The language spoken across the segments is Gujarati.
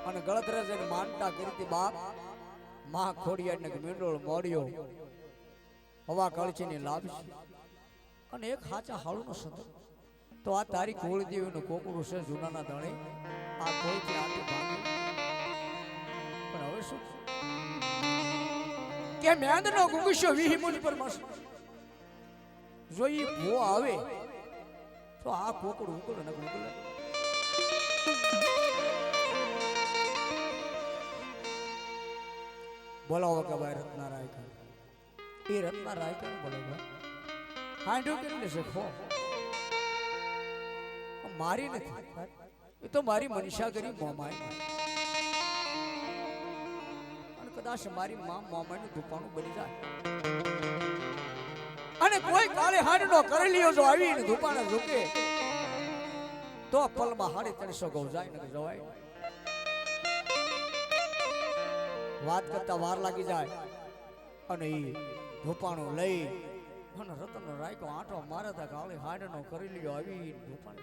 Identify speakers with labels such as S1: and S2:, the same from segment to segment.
S1: અને ગળતરા જઈને માનતા કરી બાપ માં ખોડિયાને મેંડોળ મોડ્યો હવા કળચીની લાવશે અને એક હાચા હાળુનો સંતો તો આ તારી કુળદેવીનું કોકડું છે જૂનાના દણે આ કોઈથી આટલી ભાગી પણ હવે શું કે મેંદનો ગુંગુસ્યો વીહી મુજ પર મસ જો ઈ ભો આવે તો આ કોકડું ઉકળે ન ઉકળે બોલાવો કે ભાઈ રત્ના રાયકા એ રત્ના રાયકા બોલાવો હાંડો કેટલે છે ખો મારી નથી એ તો મારી મનીષા કરી મોમાય અને કદાચ મારી માં મોમાયનું દુપાણું બની જાય અને કોઈ કાલે હાંડનો કરી લ્યો જો આવીને દુપાણા ઝૂકે તો પલમાં 350 ગૌ જાય ને જવાય વાત કરતા વાર લાગી જાય અને એ ધોપાણું લઈ અને રતન રાયકો આંટો મારે તા કાલે હાડનો કરી લ્યો આવી ધોપાણ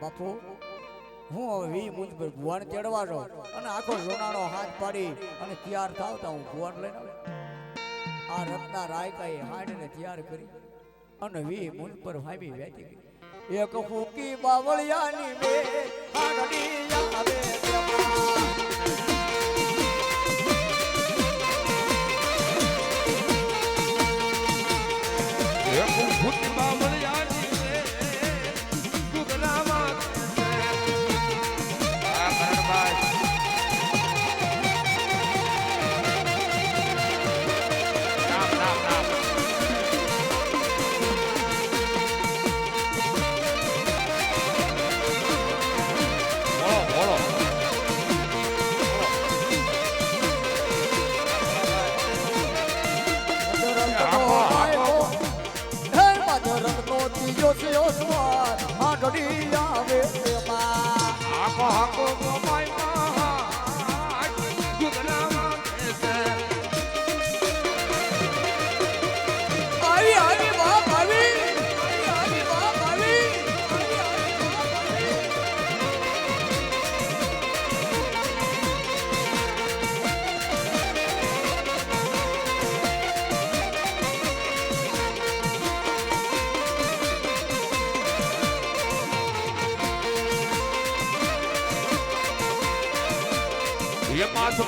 S1: બાપુ હું હવે વી મુજ પર ભુવાન તેડવા જો અને આખો રોનાનો હાથ પાડી અને તૈયાર થાવતા હું ભુવાન લઈને આ રત્ના રાયકાએ હાડને તૈયાર કરી અને વી મુજ પર ભાઈ વેતી ગઈ એક ફૂકી બાવળિયાની બે હાડડી આવે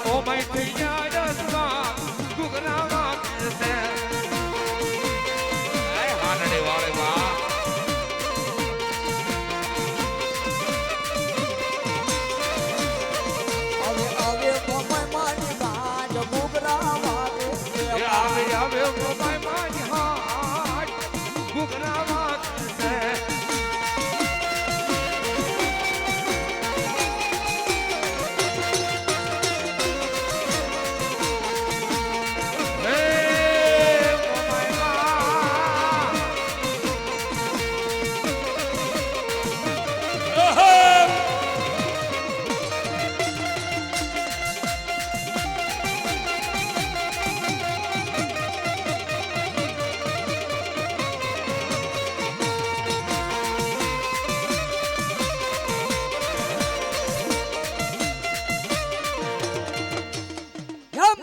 S2: કો મై થઈ જાય રસવા ગુગરાવા કેસે એ હાનડે વાળે વા
S1: આવે આવે મોમાય માની ગાજ ગુગરાવા કેસે
S2: આવે આવે મોમાય માની હાટ ગુગરાવા કેસે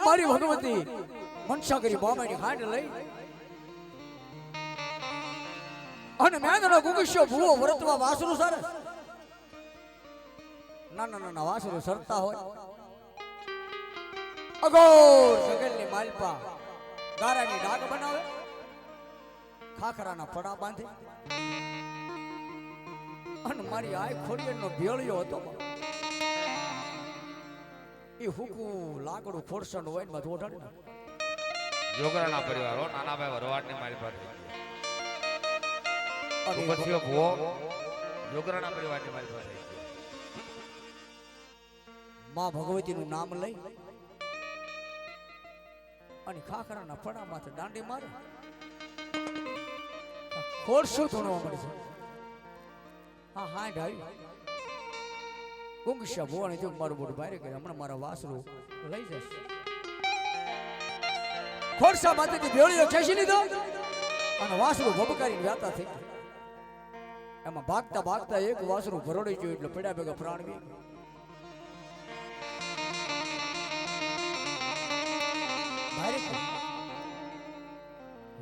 S1: મારી ભગવતી મનસા કરી મોમાની હાંડ લઈ અને મેંદનો ગુંગસ્યો ભૂવો વ્રતવા વાસરું સરે નાના વાસરું સરતા હોય અગોર જગલની માલપા ગારાની ડાગ બનાવે ખાખરાના પડા બાંધે અને મારી આય ખોડિયાનો ભેળિયો હતો એ હુકુ લાકડું ફોડસણ હોય ને બધું ઓઢાડી નાખે
S2: જોગરાના પરિવારો નાના ભાઈ વરવાડની મારી પાસે ઉપરથી ભૂવો જોગરાના પરિવારની મારી પાસે
S1: માં ભગવતીનું નામ લઈ અને ખાખરાના ફળામાંથી દાંડી મારે ખોડશું ધૂણવા મળે છે હા હાંડ આવી ગુંગસ્યા ભુવાની જો મારું મોઢું ભારે કરે હમણાં મારા વાસરું લઈ જશે ખોડસા માથેથી ભેળીઓ ખેંચી લીધો અને વાસરું ભબકારી વ્યાતા થઈ એમાં ભાગતા ભાગતા એક વાસરું ભરોડી ગયું એટલે પડ્યા ભેગા પ્રાણ બી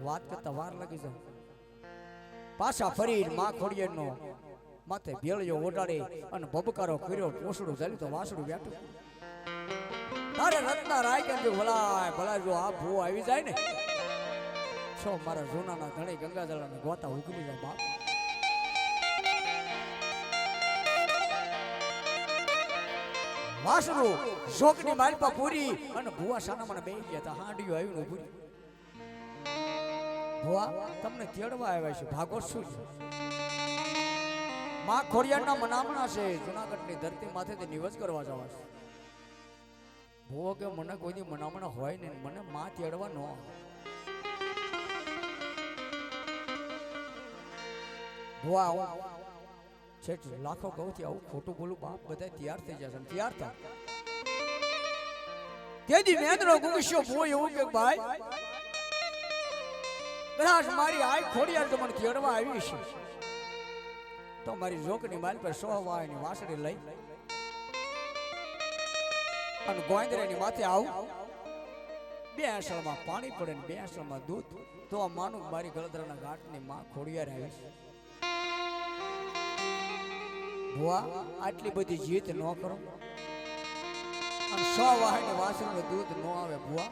S1: વાત કરતા વાર લાગી જાય પાછા ફરી માં ખોડિયારનો માથે ભેળિયો ઓડાડી અને બબકારો કર્યો પોસડું ચાલ્યું તો વાસડું બેઠું તારે રત્ના રાય કેમ ભલાય ભલા જો આ ભૂ આવી જાય ને છો મારા જૂનાના ધણી ગંગાજળને ગોતા ઉકલી જાય બાપ વાસડું શોકની માલપા પૂરી અને ભુવા સાના મને બેહી ગયા હતા હાંડિયો આવ્યું પૂરી ભુવા તમને તેડવા આવ્યા છે ભાગો શું છે માં ખોડિયારના મનામણા છે જુનાગઢની ધરતી માથેથી નિવસ કરવા જવા છે ભુવો કે મને કોઈ દી મનામણા હોય ને મને માં તેડવા ન ભુવા હું છેટ લાખો ગૌથી આવું ખોટું બોલું બાપ બધા તૈયાર થઈ જશે તૈયાર થા તેદી મેંદરો ગુસ્સો ભુવો એવું કે ભાઈ કદાચ મારી આઈ ખોડિયાર તો મને તેડવા આવી છે તો મારી જોકની માલ પર 100 વાયની વાસળી લઈ અને ગોંદરાની માથે આવું બે આંસળમાં પાણી પડે ને બે આંસળમાં દૂધ તો આ માનું મારી ગળદરાના ઘાટની માં ખોડિયાર આવી છે ભુવા આટલી બધી જીત ન કરો અને 100 વાયની વાસળીનું દૂધ ન આવે ભુવા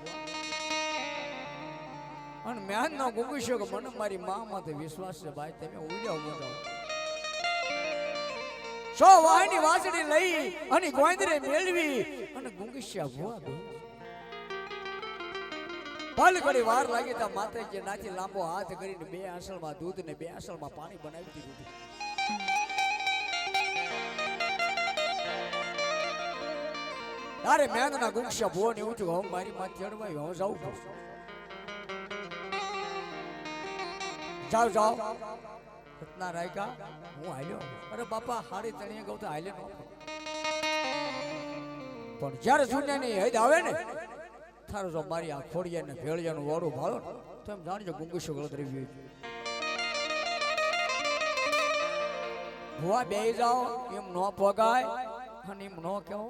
S1: અને મેં નો ગુંગુશ્યો કે મને મારી માં માથે વિશ્વાસ છે ભાઈ તમે ઉડ્યા મોટો 100 વાયની વાસળી લઈ અને ગોંદરે મેળવી અને ગુંગુશ્યા ભુવા બે પલ ઘડી વાર લાગી તા માતાજી નાથી લાંબો હાથ કરીને બે આંસળમાં દૂધ ને બે આંસળમાં પાણી બનાવી દીધું તારે મેંદના ગુંગુશ્યા ભુવા ને ઊંચું હું મારી માં ચડવાય હું જાઉં છું જાઓ જાઓ રત્ના રાયકા હું હાલ્યો અરે બાપા હાડી તણીએ ગૌ તો હાલે નો પણ જ્યારે જુનિયાની હદ આવે ને થારો જો મારી આ ખોડિયાને ભેળિયાનું વાળું ભાળો તો એમ જાણજો ગુંગુશો ગળત રહી ભુવા બેહી જાઓ એમ નો પોગાય અને એમ નો કહો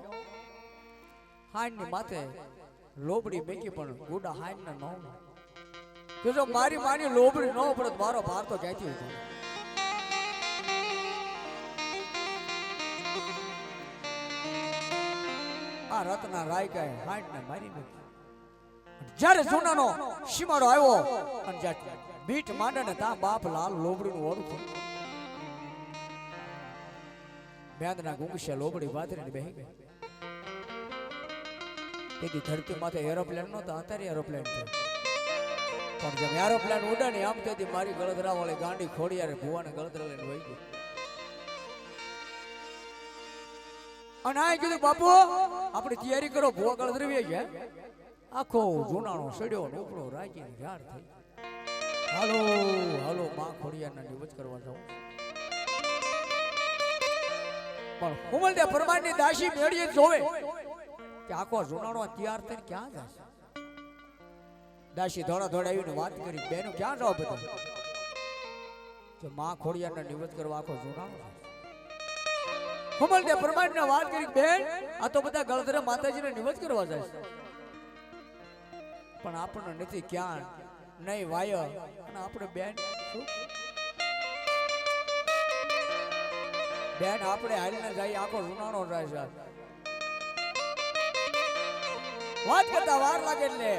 S1: હાઈની માથે લોબડી બેકી પણ ગુડા હાઈના નો કે જો મારી માની લોબડી ન પડે મારો ભાર તો ક્યાંથી ઉઠે આ રત્ના રાયકાએ હાંડને મારી નાખી જ્યારે જૂનાનો સીમાડો આવ્યો અને જ્યારે બીટ માંડે ને તા બાપ લાલ લોબડીનું ઓળું થયું મેંદના ગુંગુશ્યા લોબડી વાતરીને બેહી ગઈ તેથી ધરતી માથે એરોપ્લેન નહોતા અત્યારે એરોપ્લેન થયું પણ જેમ એરોપ્લેન ઉડે ને આમ તેથી મારી ગળદરા વાળી ગાંડી ખોડિયારે ભુવાને ગળદરા લઈને વહી ગઈ અને આ કીધું બાપુ આપણે તૈયારી કરો ભુવા ગળદરવી ગયા આખો જૂનાનો સડ્યો ને ઉપડો રાજી ઝાડ થઈ હાલો હાલો માં ખોડિયારના નિવચ કરવા જાવ પણ હુમલદે પરમારની દાસી મેળીએ જોવે કે આખો જૂનાનો તૈયાર થઈને ક્યાં જશે દાસી ધોળા આવીને વાત કરી બેનો ક્યાં જાવ બધા કે માં ખોડિયારના નિવૃત્ત કરવા આખો જોડાણો હુમલદે પરમારને વાત કરી બેન આ તો બધા ગળધરે માતાજીને નિવૃત્ત કરવા જાય છે પણ આપણને નથી ક્યાં નહીં વાય અને આપણે બેન શું બેન આપણે હાલીને જઈએ આખો જૂનાણો જાય છે વાત કરતા વાર લાગે એટલે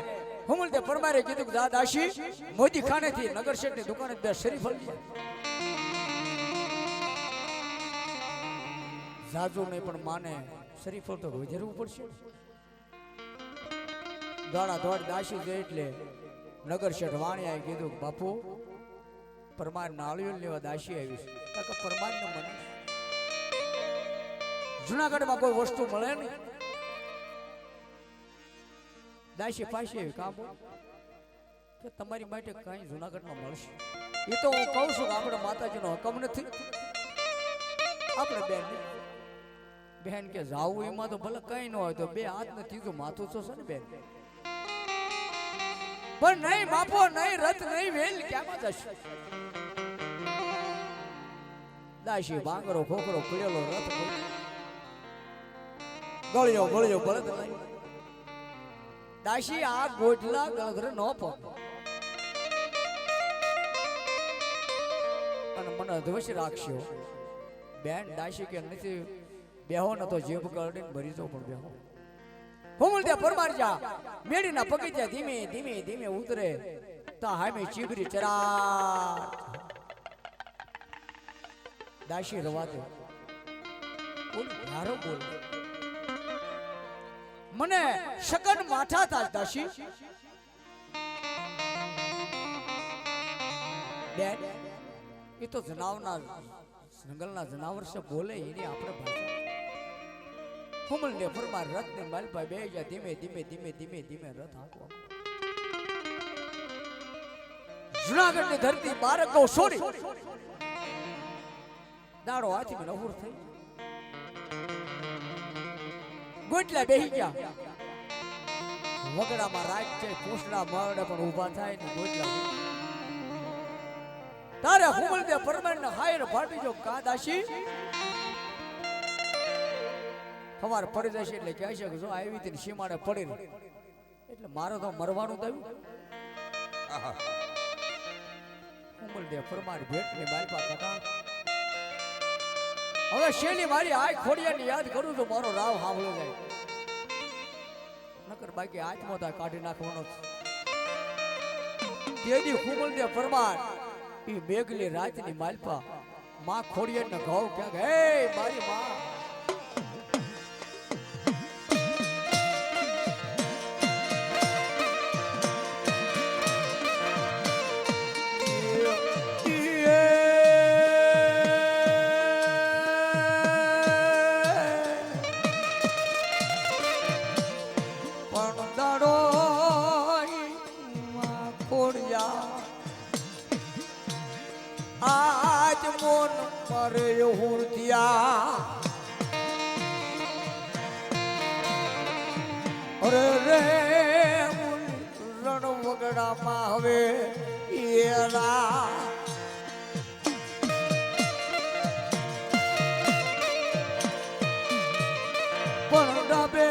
S1: હુમલદે પરમારે કીધું કે દાદાશી મોદી ખાને થી નગર શેઠ ની દુકાને બે શરીફ લઈ જાજુ નહીં પણ માને શરીફ તો વધારવું પડશે દોડા દોડ દાસી જાય એટલે નગર શેઠ વાણિયાએ કીધું બાપુ પરમાર નાળિયેર લેવા દાસી આવી છે કે પરમાર ને મને જુનાગઢમાં કોઈ વસ્તુ મળે નહીં દાસી પાસે કામ કે તમારી માટે કઈ જુનાગઢમાં મળશે એ તો હું કહું છું કે આપણે માતાજીનો હુકમ નથી આપણે બેન કે જાવું એમાં તો ભલે કઈ ન હોય તો બે હાથ ને ત્રીજું માથું તો છે ને બેન પણ નહીં બાપો નહીં રથ નહીં વેલ ક્યાં જશે દાશી ભાંગરો ખોખરો પીળેલો રથ ગળ્યો ગળ્યો બળદ લઈ દાશી આ ગોઠલા ગળધર નો પગ અને મને અધવશ રાખશો બેન દાશી કે નથી બેહો ન તો જીભ કરડીને ભરી જો પણ બેહો હું ત્યાં પરમાર જા મેડીના પગથિયા ધીમે ધીમે ધીમે ઉતરે તા હામે ચીબરી ચરા દાશી રવા દે બોલ યારો બોલ મને શકન માથા તા દાશી બેન એ તો જનાવરના જંગલના જનાવર છે બોલે એની આપણે ભાષા હુમલ ને ફરમાર રથ ને માલપા બે જા ધીમે ધીમે ધીમે ધીમે ધીમે રથ હાંકવા જુનાગઢ ની ધરતી બારકો છોડી દાડો હાથી માં નહુર થઈ ગોટલા બેહી ગયા વગડામાં રાત છે પૂછડા મરડે પણ ઊભા થાય ને ગોટલા તારે હુમલ દે પરમાર ને હાયર ફાટી જો કા દાશી ખબર પડી જશે એટલે કહે છે કે જો આવી હતી સીમાડે પડી રહી એટલે મારે તો મરવાનું થયું હુમલ દે પરમાર ભેટ ને બાલપા કાકા હવે શેલી મારી આ ખોડિયાને યાદ કરું તો મારો રાવ સાંભળો જાય નકર બાકી આત્મા તા કાઢી નાખવાનો તેદી હુમલ દે પરમાર ઈ મેઘલી રાતની માલપા માં ખોડિયાને ઘાવ ક્યાં હે મારી માં આજ મોન મરે હુરતિયા અરે રે રણ વગડામાં હવે એલા પણ ડાબે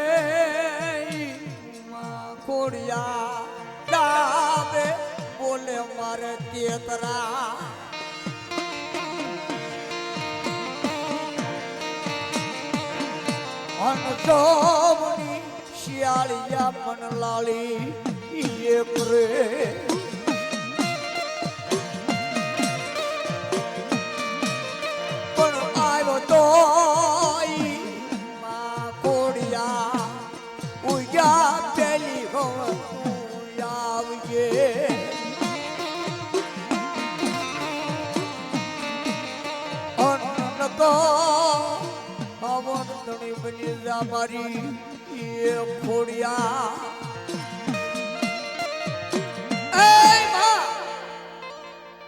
S1: ખોડિયા ડાબે બોલે મારે તેતરા અનસોમની શિયાળિયા મન લાલી એ પ્રે પણ આવ્યો તો માં કોડિયા ઉયા પેલી તું આવજે અનકો ધણી બની જા મારી એ ખોડિયા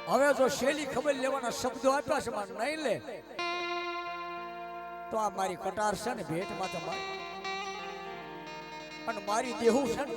S1: હવે જો શેલી ખબર લેવાના શબ્દો આપ્યા છે મારે નહીં લે તો આ મારી કટાર છે ને ભેટમાં તો અને મારી દેહું છે ને